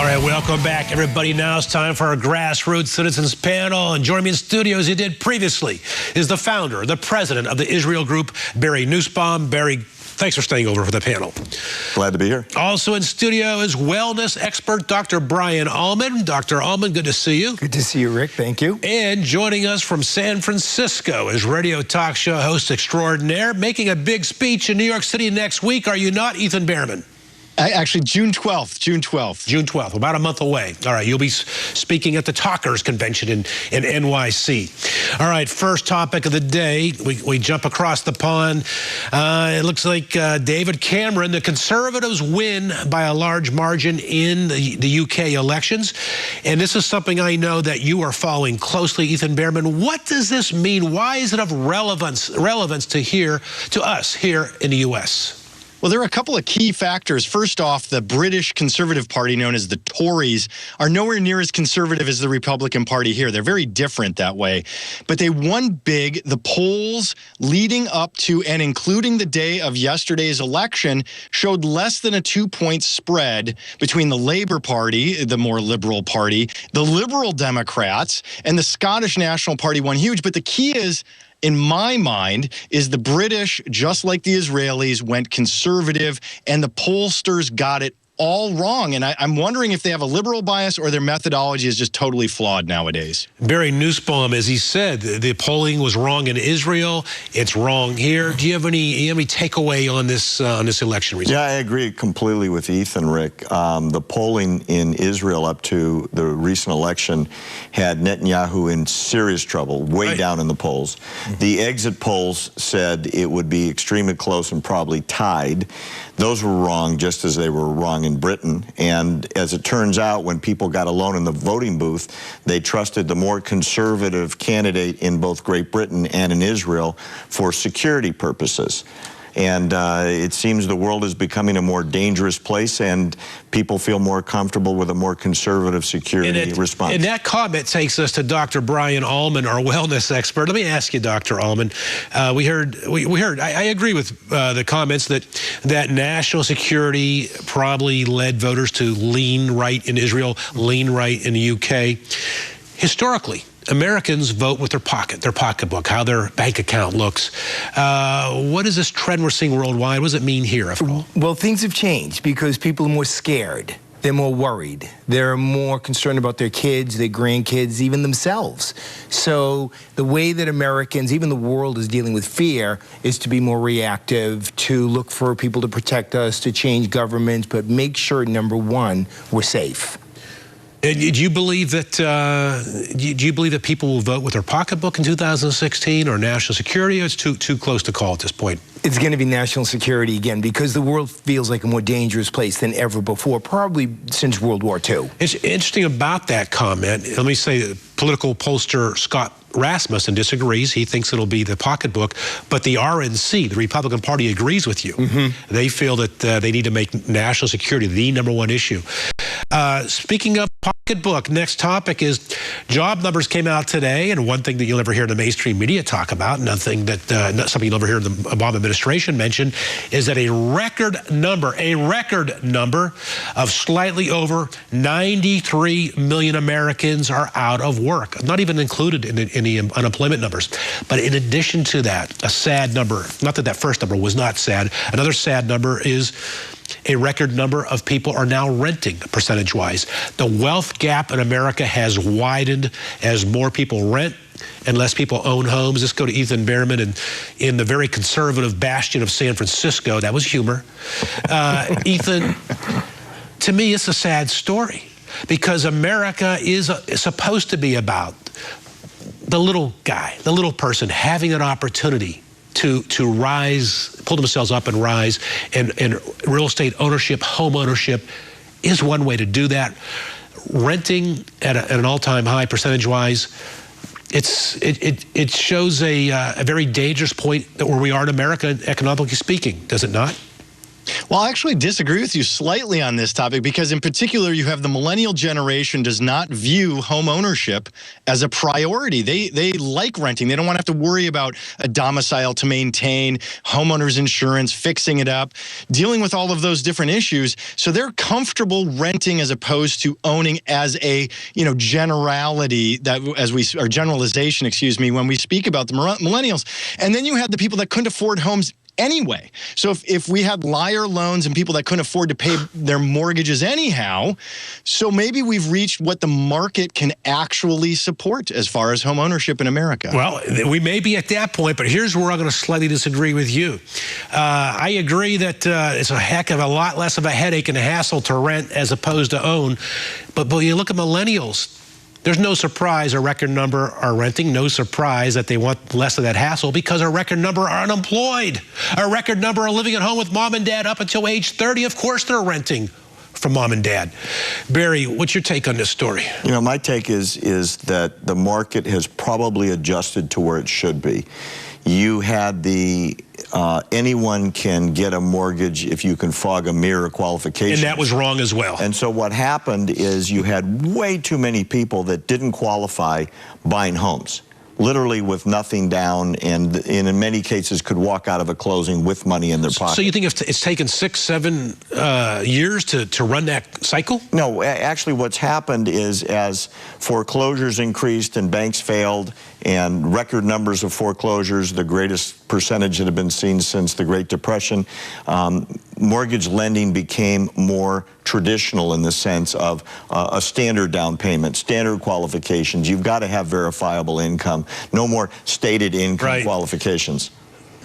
All right, welcome back, everybody. Now it's time for our Grassroots Citizens panel. And joining me in studio, as he did previously, is the founder, the president of the Israel Group, Barry Nussbaum. Barry, thanks for staying over for the panel. Glad to be here. Also in studio is wellness expert Dr. Brian Allman. Dr. Allman, good to see you. Good to see you, Rick. Thank you. And joining us from San Francisco is radio talk show host extraordinaire, making a big speech in New York City next week. Are you not, Ethan Behrman? Actually, June 12th. June 12th, about a month away. All right, you'll be speaking at the Talkers Convention in NYC. All right, first topic of the day, we jump across the pond. It looks like David Cameron, the Conservatives win by a large margin in the UK elections. And this is something I know that you are following closely, Ethan Behrman. What does this mean? Why is it of relevance to us here in the U.S.? Well, there are a couple of key factors. First off, the British Conservative Party, known as the Tories, are nowhere near as conservative as the Republican Party here. They're very different that way. But they won big. The polls leading up to and including the day of yesterday's election showed less than a 2-point spread between the Labour Party, the more liberal party, the Liberal Democrats, and the Scottish National Party won huge. But the key is, in my mind, is the British, just like the Israelis, went conservative, and the pollsters got it all wrong. And I'm wondering if they have a liberal bias or their methodology is just totally flawed nowadays. Barry Nussbaum, as he said, the polling was wrong in Israel. It's wrong here. Do you have any takeaway on this election result? Yeah, I agree completely with Ethan, Rick. The polling in Israel up to the recent election had Netanyahu in serious trouble, way down in the polls. The exit polls said it would be extremely close and probably tied. Those were wrong, just as they were wrong in Britain. And as it turns out, when people got alone in the voting booth, they trusted the more conservative candidate in both Great Britain and in Israel for security purposes. And it seems the world is becoming a more dangerous place, and people feel more comfortable with a more conservative security response. And that comment takes us to Dr. Brian Allman, our wellness expert. Let me ask you, Dr. Allman. I agree with the comments that national security probably led voters to lean right in Israel, lean right in the UK. Historically, Americans vote with their pocketbook, how their bank account looks. What is this trend we're seeing worldwide? What does it mean here, after all? Well, things have changed because people are more scared. They're more worried. They're more concerned about their kids, their grandkids, even themselves. So the way that Americans, even the world, is dealing with fear is to be more reactive, to look for people to protect us, to change governments, but make sure, number one, we're safe. Do you believe that people will vote with their pocketbook in 2016, or national security? Or it's too close to call at this point? It's going to be national security again, because the world feels like a more dangerous place than ever before, probably since World War II. It's interesting about that comment. Let me say, political pollster Scott Rasmussen disagrees. He thinks it'll be the pocketbook, but the RNC, the Republican Party, agrees with you. They feel that they need to make national security the #1 issue. Speaking of pocketbook, next topic is job numbers came out today, and one thing that you'll never hear the mainstream media talk about, something you'll never hear the Obama administration mention, is that a record number of slightly over 93 million Americans are out of work, not even included in the unemployment numbers. But in addition to that, a sad number, not that first number was not sad, another sad number is a record number of people are now renting, percentage-wise. The wealth gap in America has widened as more people rent and less people own homes. Let's go to Ethan Behrman, and in the very conservative bastion of San Francisco. That was humor. Ethan, to me, it's a sad story, because America is supposed to be about the little guy, the little person having an opportunity to rise, pull themselves up and rise, and real estate ownership, home ownership is one way to do that. Renting at an all-time high percentage-wise, it shows a very dangerous point where we are in America, economically speaking, does it not? Well, I actually disagree with you slightly on this topic because in particular, you have the millennial generation does not view home ownership as a priority. They like renting. They don't want to have to worry about a domicile to maintain, homeowners insurance, fixing it up, dealing with all of those different issues. So they're comfortable renting as opposed to owning as a, generality or generalization, excuse me, when we speak about the millennials. And then you had the people that couldn't afford homes anyway. So if we had liar loans and people that couldn't afford to pay their mortgages anyhow, so maybe we've reached what the market can actually support as far as home ownership in America. Well, we may be at that point, but here's where I'm going to slightly disagree with you. I agree that it's a heck of a lot less of a headache and a hassle to rent as opposed to own. But you look at millennials. There's no surprise a record number are renting, no surprise that they want less of that hassle because a record number are unemployed. A record number are living at home with mom and dad up until age 30. Of course they're renting from mom and dad. Barry, what's your take on this story? My take is that the market has probably adjusted to where it should be. You had anyone can get a mortgage if you can fog a mirror qualification. And that was wrong as well. And so what happened is you had way too many people that didn't qualify buying homes, literally with nothing down, and in many cases could walk out of a closing with money in their pocket. So you think it's taken 6-7 years to run that cycle? No, actually what's happened is as foreclosures increased and banks failed and record numbers of foreclosures, the greatest percentage that have been seen since the Great Depression, mortgage lending became more traditional in the sense of a standard down payment, standard qualifications. You've got to have verifiable income, no more stated income qualifications.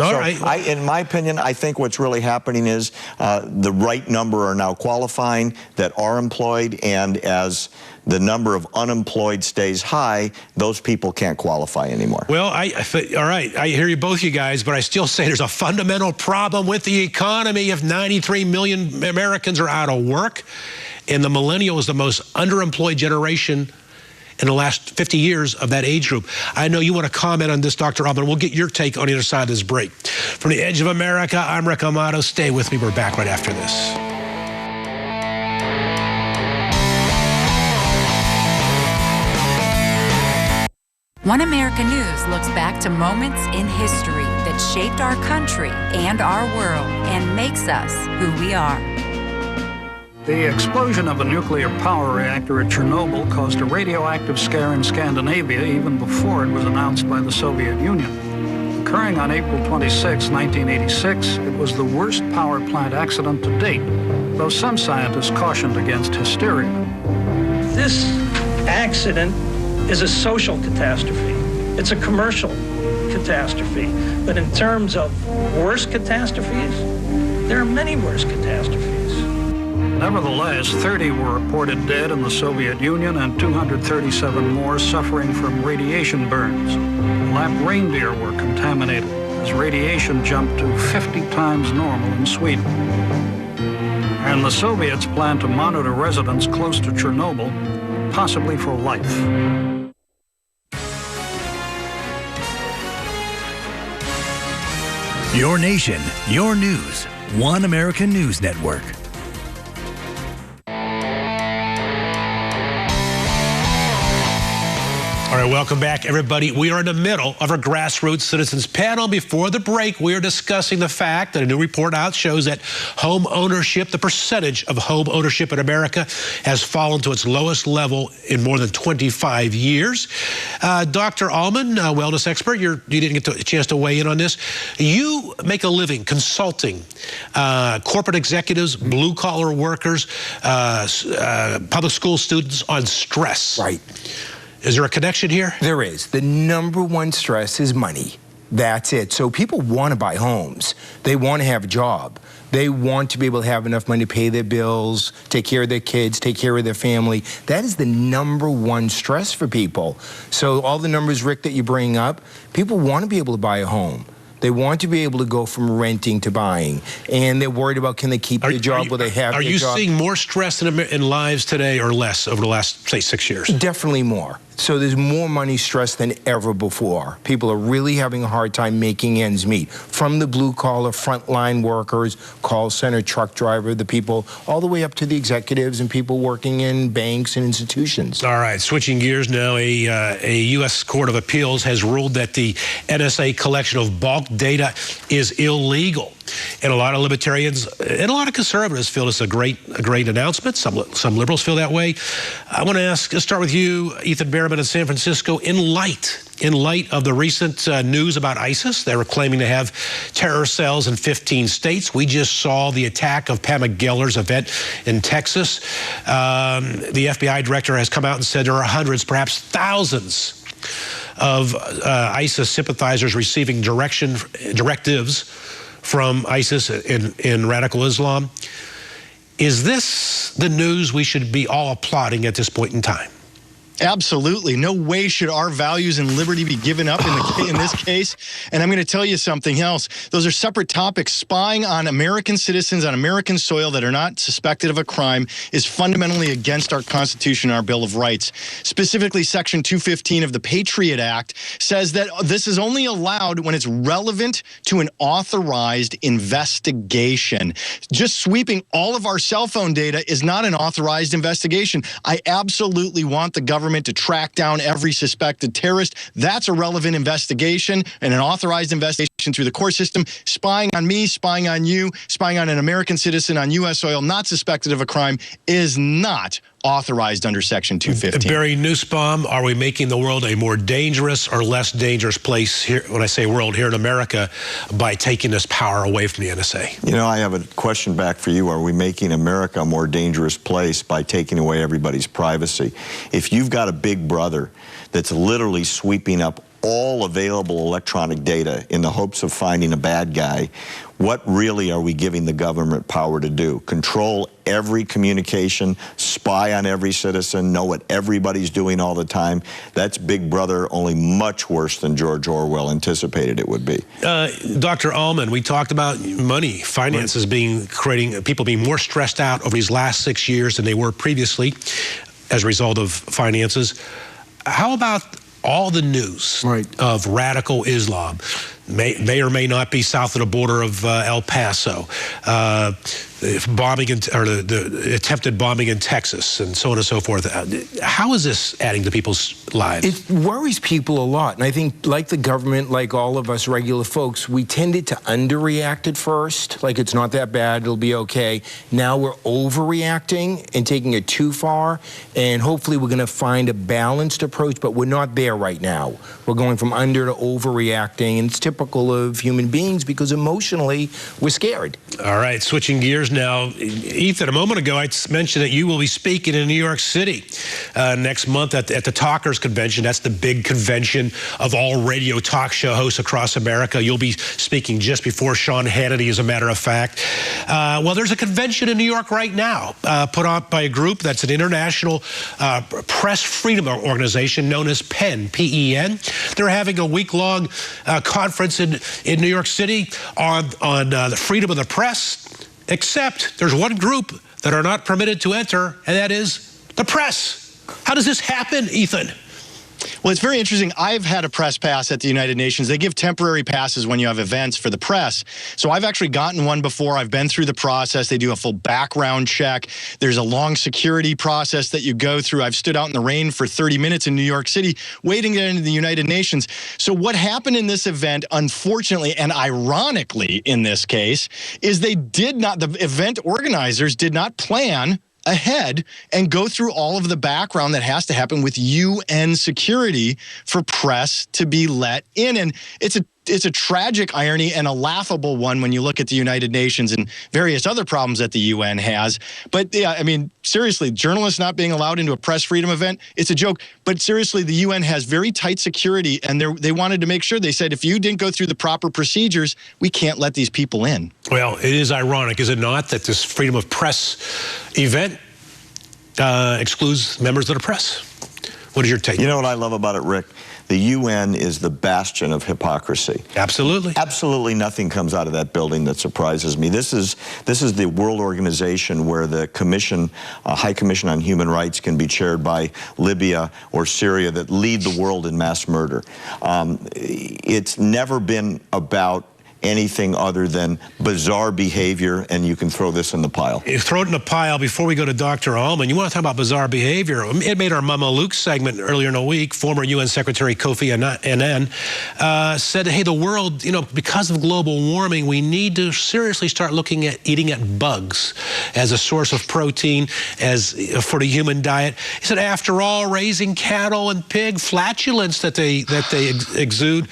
All right. In my opinion, I think what's really happening is the right number are now qualifying that are employed, and as the number of unemployed stays high, those people can't qualify anymore. Well, all right, I hear you both, you guys, but I still say there's a fundamental problem with the economy. If 93 million Americans are out of work, and the millennial is the most underemployed generation in the last 50 years of that age group. I know you want to comment on this, Dr. Altman. We'll get your take on the other side of this break. From the edge of America, I'm Rick Amato. Stay with me. We're back right after this. One America News looks back to moments in history that shaped our country and our world and makes us who we are. The explosion of a nuclear power reactor at Chernobyl caused a radioactive scare in Scandinavia even before it was announced by the Soviet Union. Occurring on April 26, 1986, it was the worst power plant accident to date, though some scientists cautioned against hysteria. This accident is a social catastrophe. It's a commercial catastrophe. But in terms of worst catastrophes, there are many worst catastrophes. Nevertheless, 30 were reported dead in the Soviet Union and 237 more suffering from radiation burns. Lap reindeer were contaminated as radiation jumped to 50 times normal in Sweden. And the Soviets plan to monitor residents close to Chernobyl, possibly for life. Your nation, your news. One American News Network. All right, welcome back, everybody. We are in the middle of our Grassroots Citizens panel. Before the break, we are discussing the fact that a new report out shows that home ownership, the percentage of home ownership in America, has fallen to its lowest level in more than 25 years. Dr. Altman, wellness expert, you didn't get a chance to weigh in on this. You make a living consulting corporate executives, blue-collar workers, public school students on stress. Right. Is there a connection here? There is. The number one stress is money. That's it. So people want to buy homes. They want to have a job. They want to be able to have enough money to pay their bills, take care of their kids, take care of their family. That is the number one stress for people. So all the numbers, Rick, that you bring up, people want to be able to buy a home. They want to be able to go from renting to buying, and they're worried about can they keep their job where they have their job. Are you seeing more stress in lives today or less over the last, say, 6 years? Definitely more. So there's more money stressed than ever before. People are really having a hard time making ends meet. From the blue-collar, frontline workers, call center, truck driver, the people, all the way up to the executives and people working in banks and institutions. All right, switching gears now, a U.S. Court of Appeals has ruled that the NSA collection of bulk data is illegal. And a lot of libertarians and a lot of conservatives feel it's a great announcement. Some liberals feel that way. I want to start with you, Ethan Berriman in San Francisco. In light of the recent news about ISIS, they were claiming to have terror cells in 15 states. We just saw the attack of Pamela Geller's event in Texas. The FBI director has come out and said there are hundreds, perhaps thousands of ISIS sympathizers receiving directives from ISIS in radical Islam. Is this the news we should be all applauding at this point in time? Absolutely. No way should our values and liberty be given up in this case. And I'm going to tell you something else. Those are separate topics. Spying on American citizens on American soil that are not suspected of a crime is fundamentally against our Constitution and our Bill of Rights. Specifically, Section 215 of the Patriot Act says that this is only allowed when it's relevant to an authorized investigation. Just sweeping all of our cell phone data is not an authorized investigation. I absolutely want the government to track down every suspected terrorist. That's a relevant investigation and an authorized investigation through the court system. Spying on me, spying on you, spying on an American citizen on U.S. soil not suspected of a crime is not authorized under Section 215. Barry Nussbaum, are we making the world a more dangerous or less dangerous place here, when I say world, here in America, by taking this power away from the NSA? You know, I have a question back for you. Are we making America a more dangerous place by taking away everybody's privacy? If you've got a big brother that's literally sweeping up all available electronic data in the hopes of finding a bad guy, what really are we giving the government power to do? Control every communication, spy on every citizen, know what everybody's doing all the time. That's Big Brother, only much worse than George Orwell anticipated it would be. Dr. Allman, we talked about money, finances creating people being more stressed out over these last 6 years than they were previously as a result of finances. How about all the news of radical Islam, may or may not be south of the border of El Paso, bombing the attempted bombing in Texas, and so on and so forth. How is this adding to people's lives? It worries people a lot, and I think, like the government, like all of us regular folks, we tended to underreact at first, like it's not that bad, it'll be okay. Now we're overreacting and taking it too far, and hopefully we're going to find a balanced approach, but we're not there right now. We're going from under to overreacting, and it's typical of human beings because emotionally we're scared. All right, switching gears now. Ethan, a moment ago I mentioned that you will be speaking in New York City next month at the Talkers Convention. That's the big convention of all radio talk show hosts across America. You'll be speaking just before Sean Hannity, as a matter of fact. Well, there's a convention in New York right now put on by a group that's an international press freedom organization known as PEN, P-E-N. They're having a week-long conference in New York City on the freedom of the press, except there's one group that are not permitted to enter, and that is the press. How does this happen, Ethan? Well, it's very interesting. I've had a press pass at the United Nations. They give temporary passes when you have events for the press. So I've actually gotten one before. I've been through the process. They do a full background check. There's a long security process that you go through. I've stood out in the rain for 30 minutes in New York City waiting to get into the United Nations. So what happened in this event, unfortunately, and ironically in this case, is the event organizers did not plan ahead and go through all of the background that has to happen with UN security for press to be let in. And it's a tragic irony and a laughable one when you look at the United Nations and various other problems that the UN has. But yeah, I mean, seriously, journalists not being allowed into a press freedom event, it's a joke. But seriously, the UN has very tight security, and they wanted to make sure. They said, if you didn't go through the proper procedures, we can't let these people in. Well, it is ironic, is it not, that this freedom of press event excludes members of the press? What is your take? You know what I love about it, Rick? the UN is the bastion of hypocrisy. Absolutely. Absolutely nothing comes out of that building that surprises me. This is the world organization where the commission, High Commission on Human Rights, can be chaired by Libya or Syria, that lead the world in mass murder. It's never been about anything other than bizarre behavior, and you can throw this in the pile. You throw it in the pile. Before we go to Dr. Allman, you want to talk about bizarre behavior? It made our Mama Luke segment earlier in the week. Former UN Secretary Kofi Annan said, hey, the world, because of global warming, we need to seriously start looking at eating at bugs as a source of protein for the human diet. He said, after all, raising cattle and pig flatulence that they exude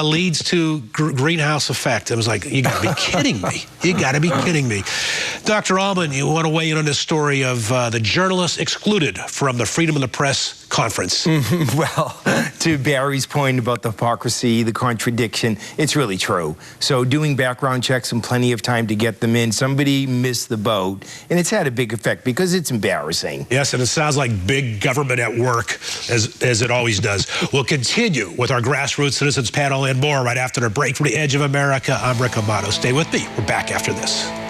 leads to greenhouse effect. I was like, you got to be kidding me. You got to be kidding me. Dr. Allman, you want to weigh in on this story of the journalists excluded from the Freedom of the Press conference? Well, to Barry's point about the hypocrisy, the contradiction, it's really true. So doing background checks and plenty of time to get them in, somebody missed the boat, and it's had a big effect because it's embarrassing. Yes, and it sounds like big government at work, as it always does. We'll continue with our Grassroots Citizens panel and more right after the break from the Edge of America. I'm Rick Amato. Stay with me. We're back after this.